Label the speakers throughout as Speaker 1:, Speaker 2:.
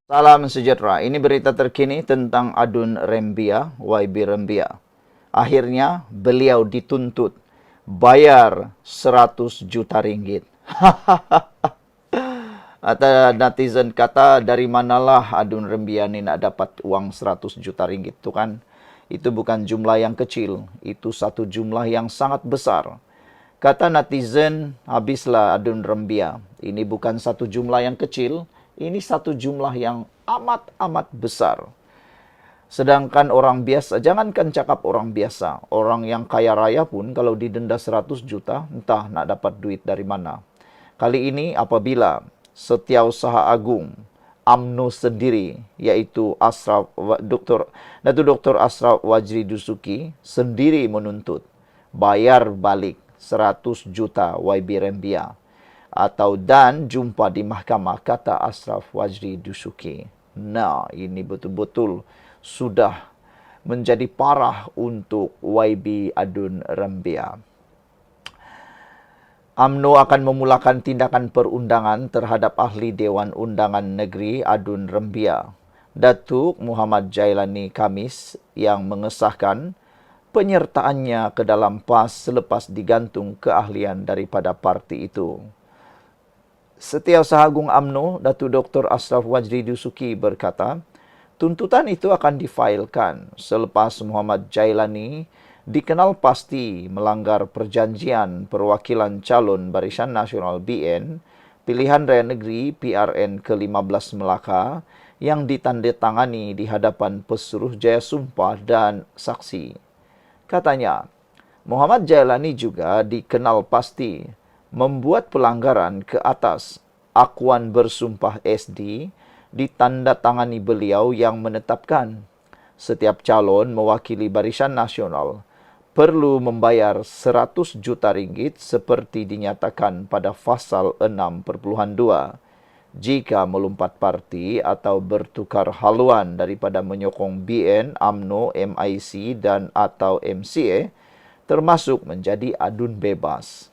Speaker 1: Salam sejahtera. Ini berita terkini tentang Adun Rembia, YB Rembia. Akhirnya beliau dituntut bayar 100 juta ringgit. Ada netizen kata, dari manalah Adun Rembia ini nak dapat uang 100 juta ringgit tu kan? Itu bukan jumlah yang kecil, itu satu jumlah yang sangat besar. Kata netizen, habislah Adun Rembia. Ini bukan satu jumlah yang kecil, ini satu jumlah yang amat-amat besar. Sedangkan orang biasa, jangankan cakap orang biasa, orang yang kaya raya pun kalau didenda 100 juta, entah nak dapat duit dari mana. Kali ini apabila Setiausaha Agung UMNO sendiri, yaitu Datuk Dr. Ashraf Wajri Dusuki sendiri menuntut bayar balik 100 juta YB Rembia atau dan jumpa di mahkamah, kata Ashraf Wajri Dusuki. Nah, ini betul-betul sudah menjadi parah untuk YB Adun Rembia. UMNO akan memulakan tindakan perundangan terhadap ahli Dewan Undangan Negeri Adun Rembia, Datuk Muhammad Jailani Khamis, yang mengesahkan penyertaannya ke dalam PAS selepas digantung keahlian daripada parti itu. Setiausaha Agung UMNO, Datuk Dr. Ashraf Wajri Dusuki berkata, tuntutan itu akan difailkan selepas Muhammad Jailani dikenal pasti melanggar perjanjian perwakilan calon Barisan Nasional BN Pilihan Raya Negeri PRN ke-15 Melaka yang ditandatangani di hadapan pesuruh jaya sumpah dan saksi. Katanya, Muhammad Jailani juga dikenal pasti membuat pelanggaran ke atas akuan bersumpah SD ditandatangani beliau yang menetapkan setiap calon mewakili Barisan Nasional perlu membayar 100 juta ringgit seperti dinyatakan pada pasal 6.2 jika melompat parti atau bertukar haluan daripada menyokong BN, UMNO, MIC dan atau MCA termasuk menjadi adun bebas.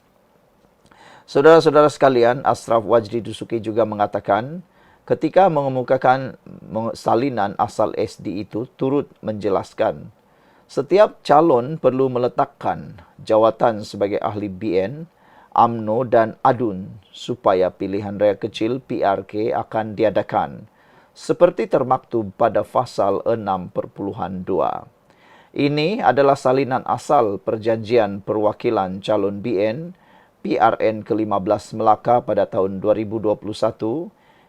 Speaker 1: Saudara-saudara sekalian, Ashraf Wajri Dusuki juga mengatakan ketika mengemukakan salinan asal SD itu turut menjelaskan setiap calon perlu meletakkan jawatan sebagai ahli BN, UMNO dan ADUN supaya pilihan raya kecil PRK akan diadakan seperti termaktub pada pasal 6.2. Ini adalah salinan asal perjanjian perwakilan calon BN PRN ke-15 Melaka pada tahun 2021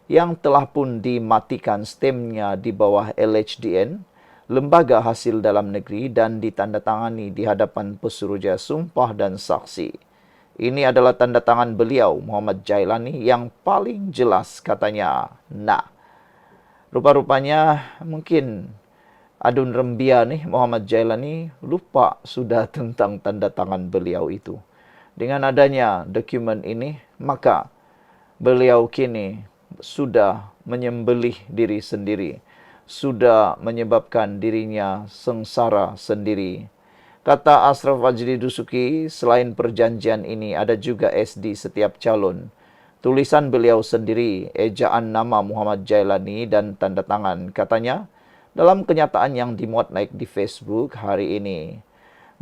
Speaker 1: yang telah pun dimatikan stemnya di bawah LHDN, Lembaga Hasil Dalam Negeri, dan ditandatangani di hadapan pesuruhjaya sumpah dan saksi. Ini adalah tanda tangan beliau, Muhammad Jailani, yang paling jelas katanya. Nah, rupa-rupanya mungkin Adun Rembia nih, Muhammad Jailani, lupa sudah tentang tanda tangan beliau itu. Dengan adanya dokumen ini, maka beliau kini sudah menyembelih diri sendiri, sudah menyebabkan dirinya sengsara sendiri. Kata Ashraf Wajri Dusuki, selain perjanjian ini ada juga SD setiap calon. Tulisan beliau sendiri, ejaan nama Muhammad Jailani dan tanda tangan, katanya, dalam kenyataan yang dimuat naik di Facebook hari ini.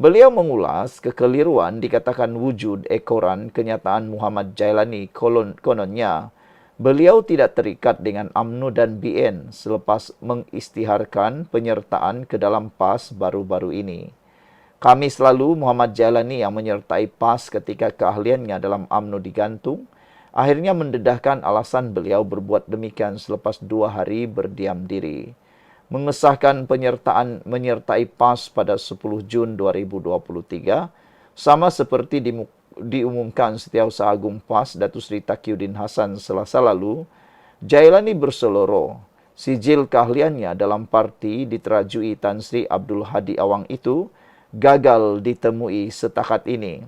Speaker 1: Beliau mengulas kekeliruan dikatakan wujud ekoran kenyataan Muhammad Jailani kononnya. Beliau tidak terikat dengan UMNO dan BN selepas mengisytiharkan penyertaan ke dalam PAS baru-baru ini. Kami selalu Muhammad Jailani yang menyertai PAS ketika keahliannya dalam UMNO digantung, akhirnya mendedahkan alasan beliau berbuat demikian selepas 2 hari berdiam diri. Mengesahkan penyertaan menyertai PAS pada 10 Jun 2023, sama seperti diumumkan Setiausaha Agung PAS Datuk Seri Taqiyuddin Hasan Selasa lalu, Jailani berseloroh sijil keahliannya dalam parti diterajui Tan Sri Abdul Hadi Awang itu gagal ditemui setakat ini.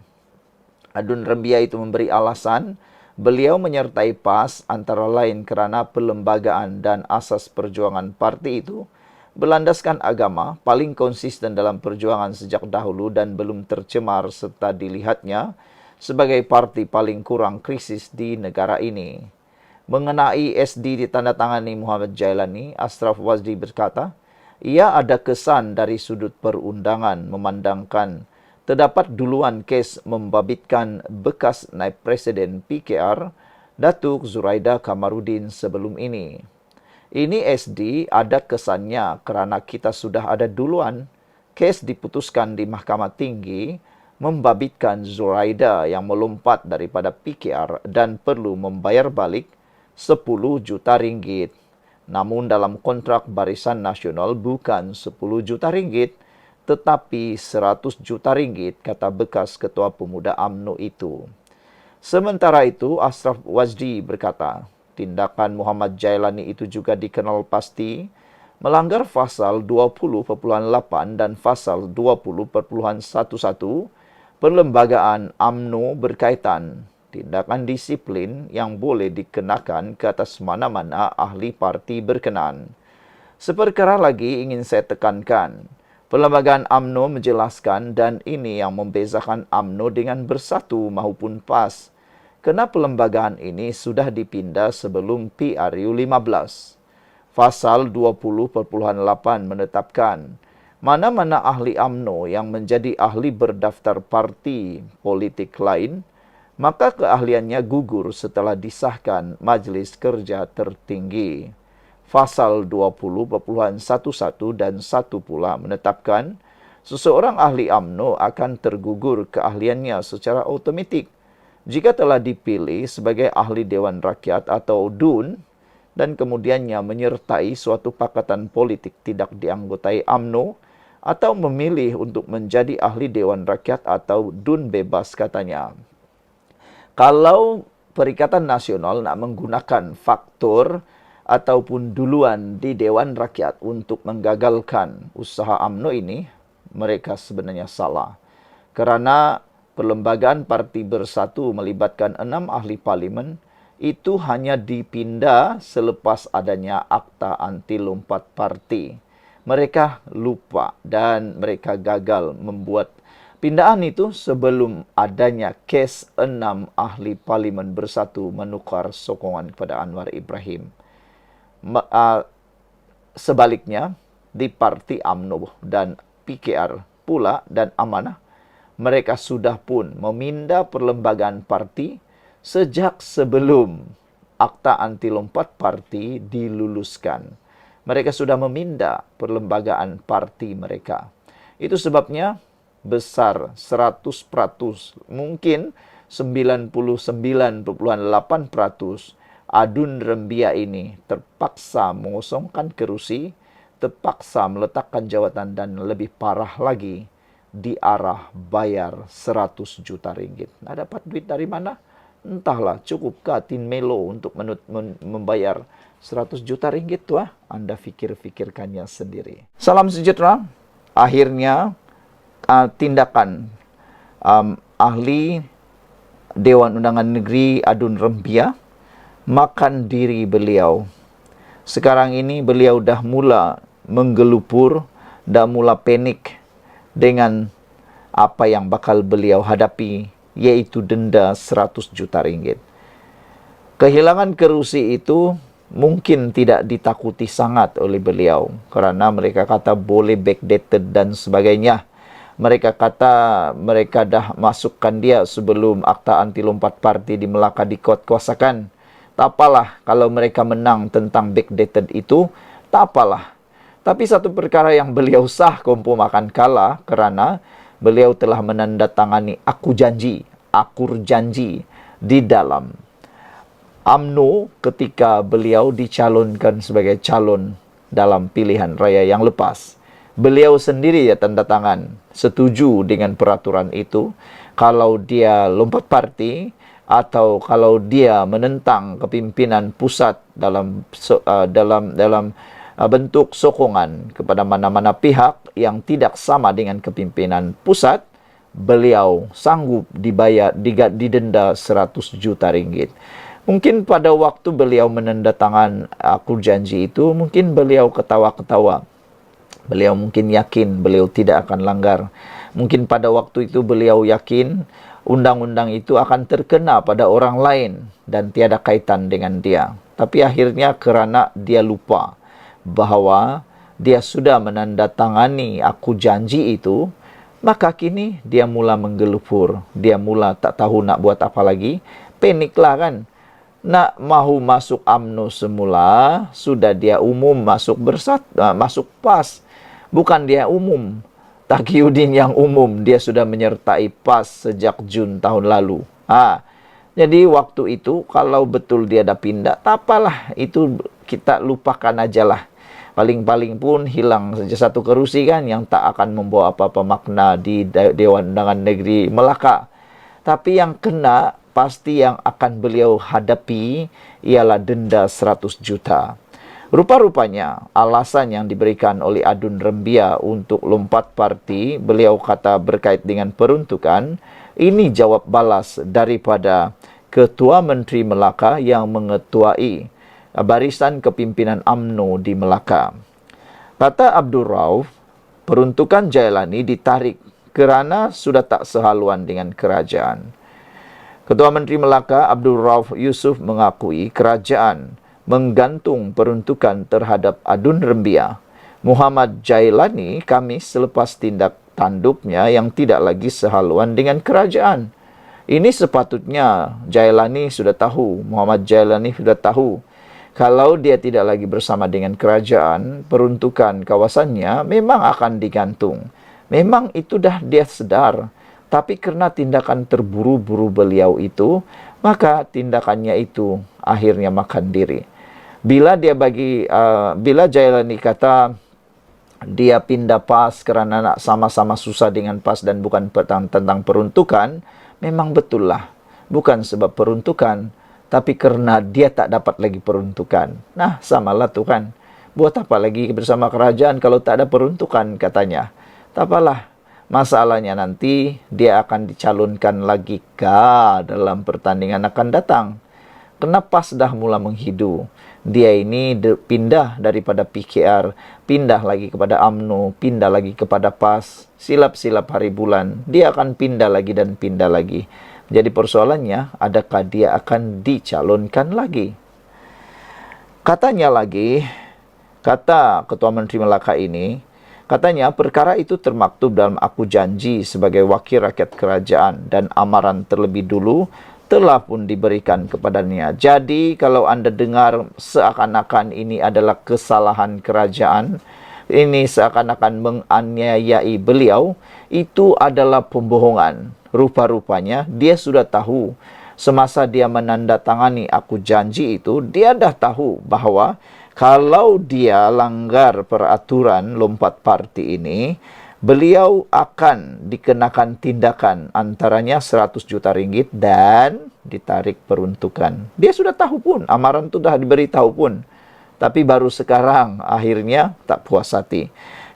Speaker 1: Adun Rembia itu memberi alasan beliau menyertai PAS antara lain kerana perlembagaan dan asas perjuangan parti itu berlandaskan agama, paling konsisten dalam perjuangan sejak dahulu dan belum tercemar serta dilihatnya sebagai parti paling kurang krisis di negara ini. Mengenai SD ditandatangani Muhammad Jailani, Ashraf Wazdi berkata, ia ada kesan dari sudut perundangan memandangkan terdapat duluan kes membabitkan bekas naib Presiden PKR, Datuk Zuraida Kamarudin sebelum ini. Ini SD ada kesannya kerana kita sudah ada duluan kes diputuskan di Mahkamah Tinggi membabitkan Zuraida yang melompat daripada PKR dan perlu membayar balik 10 juta ringgit. Namun dalam kontrak Barisan Nasional bukan 10 juta ringgit, tetapi 100 juta ringgit, kata bekas Ketua Pemuda UMNO itu. Sementara itu, Ashraf Wazdi berkata, tindakan Muhammad Jailani itu juga dikenal pasti melanggar pasal 20.8 dan pasal 20.11 Perlembagaan UMNO berkaitan tindakan disiplin yang boleh dikenakan ke atas mana-mana ahli parti berkenaan. Seperkara lagi ingin saya tekankan, Perlembagaan UMNO menjelaskan dan ini yang membezakan UMNO dengan Bersatu maupun PAS, kerana perlembagaan ini sudah dipindah sebelum PRU 15. Pasal 20.8 menetapkan mana-mana ahli UMNO yang menjadi ahli berdaftar parti politik lain, maka keahliannya gugur setelah disahkan Majlis Kerja Tertinggi. Pasal 20.11 dan 1 pula menetapkan seseorang ahli UMNO akan tergugur keahliannya secara automatik jika telah dipilih sebagai ahli Dewan Rakyat atau DUN dan kemudiannya menyertai suatu pakatan politik tidak dianggotai UMNO atau memilih untuk menjadi ahli Dewan Rakyat atau DUN bebas, katanya. Kalau Perikatan Nasional nak menggunakan faktor ataupun duluan di Dewan Rakyat untuk menggagalkan usaha UMNO ini, mereka sebenarnya salah. Kerana Perlembagaan Parti Bersatu melibatkan 6 ahli parlimen, itu hanya dipindah selepas adanya Akta Anti Lompat Parti. Mereka lupa dan mereka gagal membuat pindahan itu sebelum adanya kes 6 ahli parlimen Bersatu menukar sokongan kepada Anwar Ibrahim. Sebaliknya, di Parti UMNO dan PKR pula dan Amanah, mereka sudah pun memindah perlembagaan parti sejak sebelum Akta Anti Lompat Parti diluluskan. Mereka sudah memindah perlembagaan parti mereka. Itu sebabnya besar 100%, mungkin 99.8% adun rembia ini terpaksa mengosongkan kerusi, terpaksa meletakkan jawatan dan lebih parah lagi di arah bayar 100 juta ringgit. Nah, dapat duit dari mana? Entahlah, cukupkah Tin Melo untuk membayar 100 juta ringgit tuah? Anda fikir-fikirkannya sendiri. Salam sejahtera. Akhirnya tindakan ahli Dewan Undangan Negeri Adun Rembia makan diri beliau. Sekarang ini beliau dah mula menggelupur, dah mula panik dengan apa yang bakal beliau hadapi, yaitu denda 100 juta ringgit. Kehilangan kerusi itu mungkin tidak ditakuti sangat oleh beliau, kerana mereka kata boleh backdated dan sebagainya. Mereka kata mereka dah masukkan dia sebelum Akta Anti Lompat Parti di Melaka dikuatkuasakan. Tak apalah kalau mereka menang tentang backdated itu, tak apalah. Tapi satu perkara yang beliau sah kompo makan kalah kerana beliau telah menandatangani akur janji di dalam UMNO ketika beliau dicalonkan sebagai calon dalam pilihan raya yang lepas. Beliau sendiri ya tanda tangan setuju dengan peraturan itu. Kalau dia lompat parti atau kalau dia menentang kepimpinan pusat dalam bentuk sokongan kepada mana-mana pihak yang tidak sama dengan kepimpinan pusat, beliau sanggup didenda 100 juta ringgit. Mungkin pada waktu beliau menandatangan akur janji itu, mungkin beliau ketawa-ketawa. Beliau mungkin yakin beliau tidak akan langgar. Mungkin pada waktu itu beliau yakin undang-undang itu akan terkena pada orang lain dan tiada kaitan dengan dia. Tapi akhirnya kerana dia lupa bahawa dia sudah menandatangani aku janji itu, maka kini dia mula menggelupur. Dia mula tak tahu nak buat apa lagi. Paniklah kan. Nak mahu masuk UMNO semula, sudah dia umum masuk masuk PAS. Bukan dia umum. Taqiyuddin yang umum, dia sudah menyertai PAS sejak Jun tahun lalu. Jadi waktu itu kalau betul dia dah pindah, tak apalah, itu kita lupakan ajalah. Paling-paling pun hilang saja satu kerusi kan, yang tak akan membawa apa-apa makna di Dewan Undangan Negeri Melaka. Tapi yang kena pasti yang akan beliau hadapi ialah denda 100 juta. Rupa-rupanya alasan yang diberikan oleh Adun Rembia untuk lompat parti, beliau kata berkait dengan peruntukan, ini jawab balas daripada Ketua Menteri Melaka yang mengetuai barisan kepimpinan UMNO di Melaka. Kata Abdul Rauf, peruntukan Jailani ditarik kerana sudah tak sehaluan dengan kerajaan. Ketua Menteri Melaka Abdul Rauf Yusuf mengakui kerajaan menggantung peruntukan terhadap Adun Rembia. Muhammad Jailani Khamis selepas tindak tanduknya yang tidak lagi sehaluan dengan kerajaan. Ini sepatutnya Jailani sudah tahu, Muhammad Jailani sudah tahu. Kalau dia tidak lagi bersama dengan kerajaan, peruntukan kawasannya memang akan digantung. Memang itu dah dia sedar. Tapi kerana tindakan terburu-buru beliau itu, maka tindakannya itu akhirnya makan diri. Bila Jailani kata dia pindah PAS kerana nak sama-sama susah dengan PAS dan bukan tentang peruntukan, memang betul lah. Bukan sebab peruntukan, tapi kerana dia tak dapat lagi peruntukan. Nah, samalah tu kan. Buat apa lagi bersama kerajaan kalau tak ada peruntukan, katanya. Tak apalah. Masalahnya nanti dia akan dicalonkan lagi kah dalam pertandingan akan datang. Kenapa sudah mula menghidu? Dia ini pindah daripada PKR, pindah lagi kepada UMNO, pindah lagi kepada PAS. Silap-silap hari bulan, dia akan pindah lagi dan pindah lagi. Jadi persoalannya, adakah dia akan dicalonkan lagi? Katanya lagi, kata Ketua Menteri Melaka ini, katanya perkara itu termaktub dalam aku janji sebagai wakil rakyat kerajaan dan amaran terlebih dulu telah pun diberikan kepadanya. Jadi kalau anda dengar seakan-akan ini adalah kesalahan kerajaan, ini seakan-akan menganiayai beliau, itu adalah pembohongan. Rupa-rupanya dia sudah tahu semasa dia menandatangani aku janji itu, dia dah tahu bahawa kalau dia langgar peraturan lompat parti ini, beliau akan dikenakan tindakan antaranya 100 juta ringgit dan ditarik peruntukan. Dia sudah tahu pun, amaran itu dah diberitahu pun. Tapi baru sekarang akhirnya tak puas hati.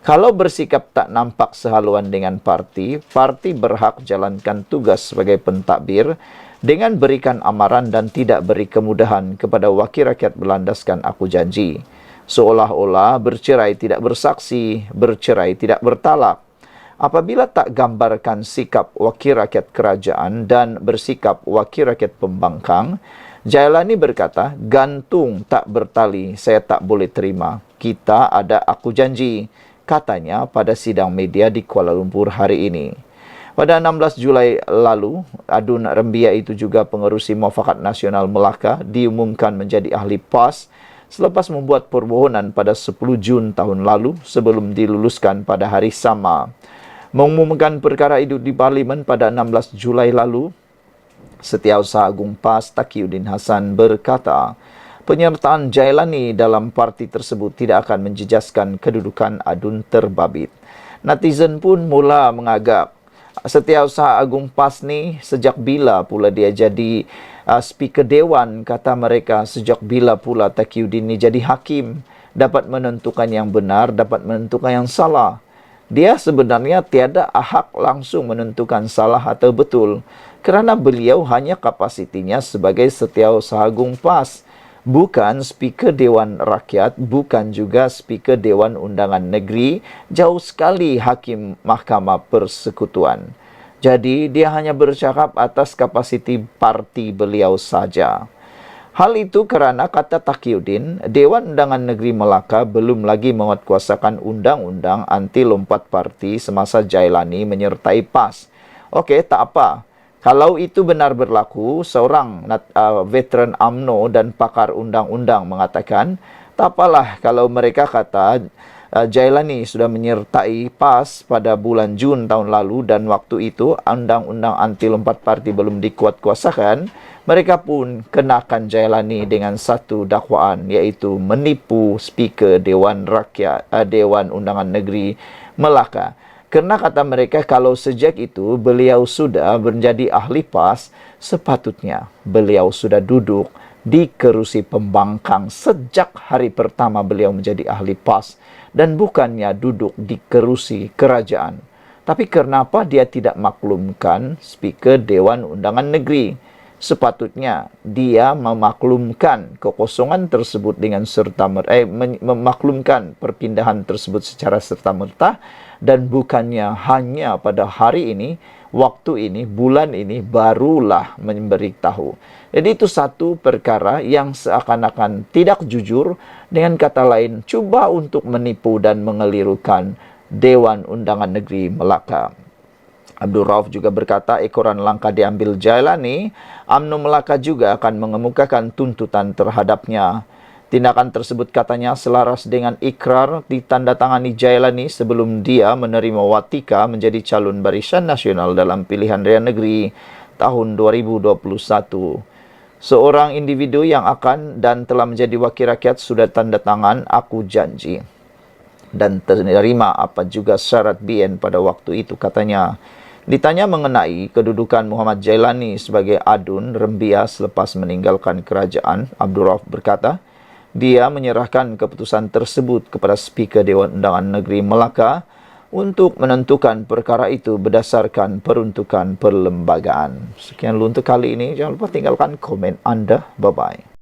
Speaker 1: Kalau bersikap tak nampak sehaluan dengan parti, parti berhak jalankan tugas sebagai pentadbir dengan berikan amaran dan tidak beri kemudahan kepada wakil rakyat berlandaskan aku janji. Seolah-olah bercerai tidak bersaksi, bercerai tidak bertalak. Apabila tak gambarkan sikap wakil rakyat kerajaan dan bersikap wakil rakyat pembangkang, Jailani berkata, gantung tak bertali, saya tak boleh terima. Kita ada aku janji, katanya pada sidang media di Kuala Lumpur hari ini. Pada 16 Julai lalu, Adun Rembia itu juga pengerusi Muafakat Nasional Melaka diumumkan menjadi ahli PAS selepas membuat permohonan pada 10 Jun tahun lalu sebelum diluluskan pada hari sama. Mengumumkan perkara itu di Parlimen pada 16 Julai lalu, Setiausaha Agung PAS Taqiyuddin Hasan berkata, penyertaan Jailani dalam parti tersebut tidak akan menjejaskan kedudukan Adun terbabit. Netizen pun mula mengagap. Setiausaha Agung PAS ni sejak bila pula dia jadi speaker dewan, kata mereka. Sejak bila pula Taqiyuddin ni jadi hakim, dapat menentukan yang benar, dapat menentukan yang salah. Dia sebenarnya tiada hak langsung menentukan salah atau betul, kerana beliau hanya kapasitinya sebagai Setiausaha Agung PAS, bukan Speaker Dewan Rakyat, bukan juga Speaker Dewan Undangan Negeri, jauh sekali Hakim Mahkamah Persekutuan. Jadi, dia hanya bercakap atas kapasiti parti beliau saja. Hal itu karena, kata Taqiyuddin, Dewan Undangan Negeri Melaka belum lagi menguatkuasakan undang-undang anti lompat parti semasa Jailani menyertai PAS. Okey, tak apa. Kalau itu benar berlaku, seorang veteran UMNO dan pakar undang-undang mengatakan, tak apalah kalau mereka kata Jailani sudah menyertai PAS pada bulan Jun tahun lalu dan waktu itu undang-undang anti lompat parti belum dikuatkuasakan, mereka pun kenakan Jailani dengan satu dakwaan, iaitu menipu Speaker Dewan Dewan Undangan Negeri Melaka. Kerana kata mereka, kalau sejak itu beliau sudah menjadi ahli PAS, sepatutnya beliau sudah duduk di kerusi pembangkang sejak hari pertama beliau menjadi ahli PAS dan bukannya duduk di kerusi kerajaan. Tapi kenapa dia tidak maklumkan Speaker Dewan Undangan Negeri? Sepatutnya dia memaklumkan kekosongan tersebut dengan memaklumkan perpindahan tersebut secara serta-merta dan bukannya hanya pada hari ini, waktu ini, bulan ini barulah memberitahu. Jadi itu satu perkara yang seakan-akan tidak jujur, dengan kata lain cuba untuk menipu dan mengelirukan Dewan Undangan Negeri Melaka. Abdul Rauf juga berkata, ekoran langkah diambil Jailani, UMNO Melaka juga akan mengemukakan tuntutan terhadapnya. Tindakan tersebut katanya selaras dengan ikrar ditandatangani Jailani sebelum dia menerima watika menjadi calon Barisan Nasional dalam pilihan raya negeri tahun 2021. Seorang individu yang akan dan telah menjadi wakil rakyat sudah tanda tangan aku janji dan terima apa juga syarat BN pada waktu itu, katanya. Ditanya mengenai kedudukan Muhammad Jailani sebagai adun Rembia selepas meninggalkan kerajaan, Abdul Rauf berkata, dia menyerahkan keputusan tersebut kepada Speaker Dewan Undangan Negeri Melaka untuk menentukan perkara itu berdasarkan peruntukan perlembagaan. Sekian dulu untuk kali ini. Jangan lupa tinggalkan komen anda. Bye-bye.